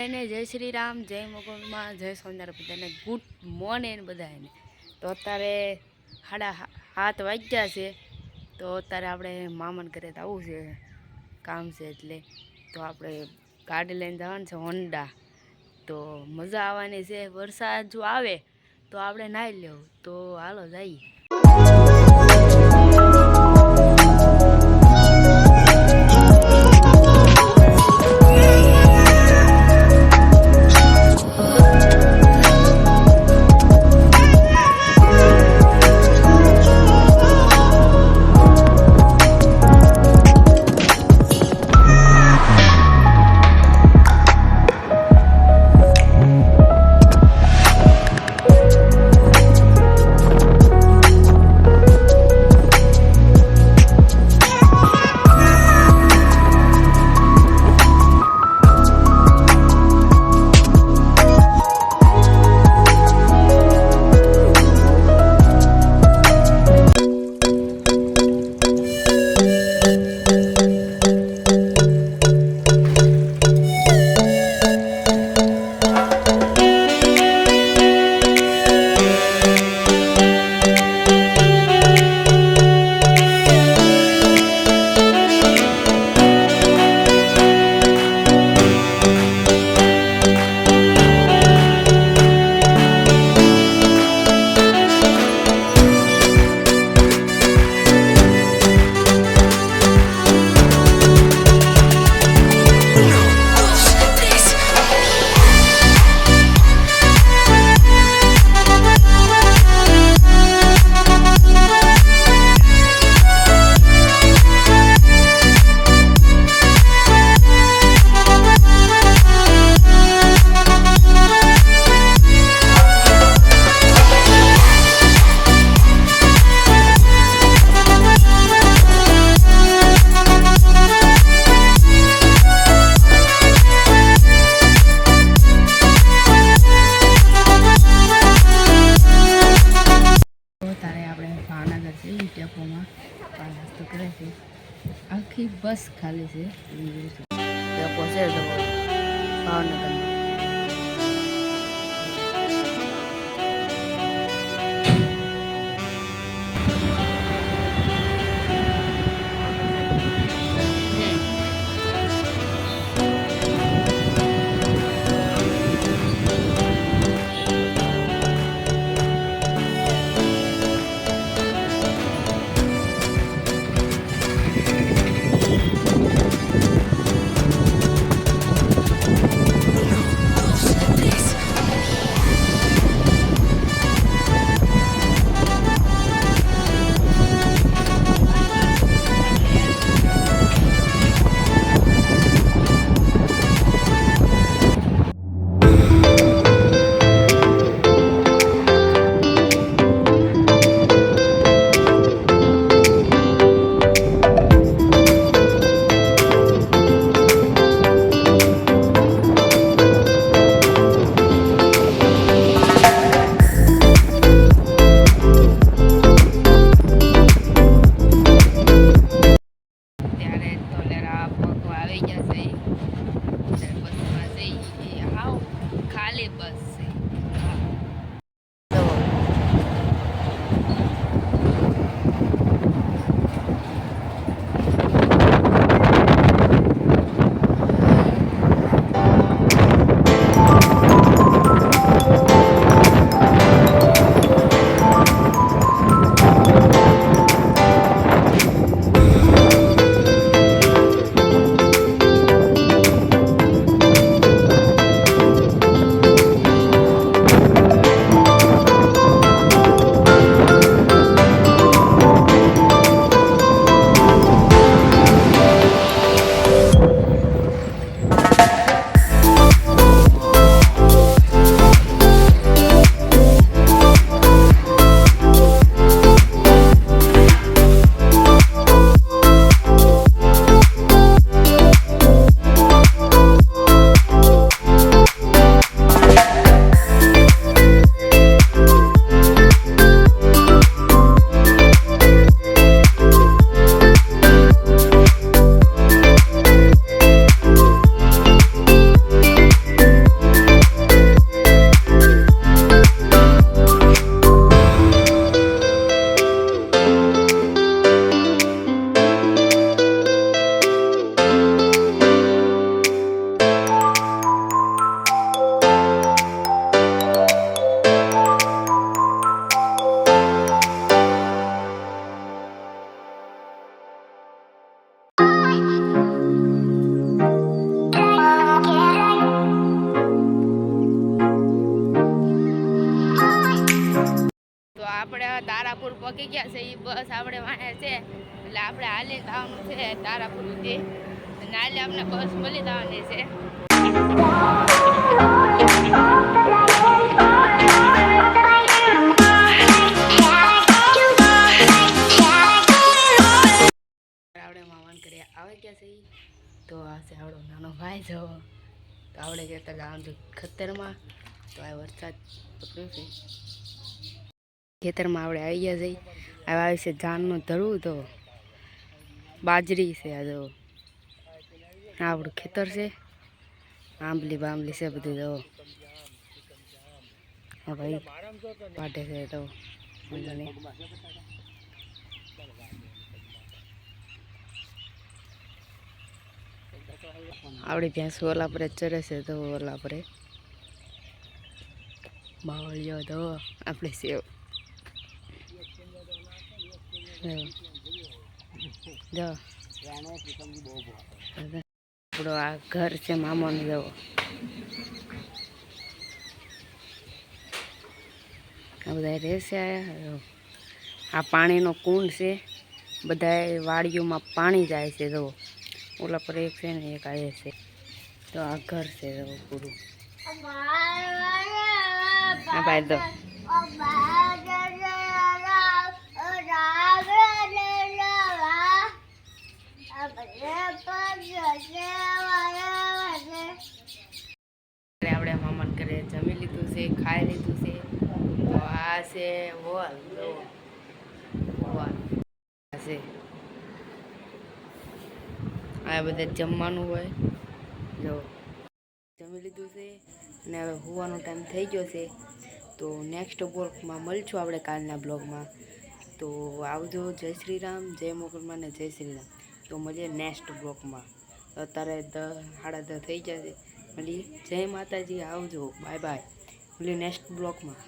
એને જય શ્રી રામ, જય મોગલમાં, જય સોનારા બધાને ગુડ મોર્નિંગ બધાને. તો અત્યારે 7:30 વાગ્યા છે. તો અત્યારે આપણે મામાને ઘરે આવું છે, કામ છે એટલે. તો આપણે ગાડી લઈને જવાનું છે હોન્ડા. તો મજા આવવાની છે. વરસાદ જો આવે તો આપણે નાહી લેવું. તો હાલો જઈએ. નાસ્તો કરે છે. આખી બસ ખાલી છે. પહોંચે તો ભાવનગરમાં. આપણે તારાપુર પહોંચી ગયા છે. એ બસ આપણે વાંહે છે એટલે આપણે હાલી જવાનું છે તારાપુર સુધી. અને હાલે આપણે બસ મળી જવાની છે. આપણે મામાન કરી આવે ગયા છે. તો આ છે આપણો નાનો ભાઈ જો. તો આપણે કહેતા જવાનું છે ખેતરમાં. તો આ વરસાદ પકડ્યો છે. ખેતરમાં આપણે આવી ગયા જઈ. આવી છે ધાનનું ધરવું. તો બાજરી છે આ જો. આપણું ખેતર છે. આંબલી બાંબલી છે બધું જો. હા ભાઈ પાટે છે તો આપણી ભેંસ ઓલા પર ચરે છે. તો ઓલા પર બાવળિયો તો આપણે સેવ જો આપણો આ ઘર છે મામાનું જવો. આ બધા રહેશે. આ પાણીનો કુંડ છે. બધા વાડીઓમાં પાણી જાય છે. જો ઓલા પર એક છે ને એક આ છે. તો આ ઘર છે પૂરું. આ ભાઈ દો આપણે મામાન ઘરે જમી લીધું છે, ખાઈ લીધું છે. તો આ છે હોલ છે. આ બધા જમવાનું હોય જો. જમી લીધું છે અને હવે હોવાનો ટાઈમ થઈ ગયો છે. તો નેક્સ્ટ બ્લોગમાં મળશું આપણે કાલના બ્લોગમાં. તો આવજો. જય શ્રી રામ, જય મોગલમાં ને જય શ્રી રામ. તો મળીએ નેક્સ્ટ બ્લોગમાં. અત્યારે 10:30 થઈ જશે. મળીએ. જય માતાજી. આવજો. Bye bye. મળીએ નેક્સ્ટ બ્લોગમાં.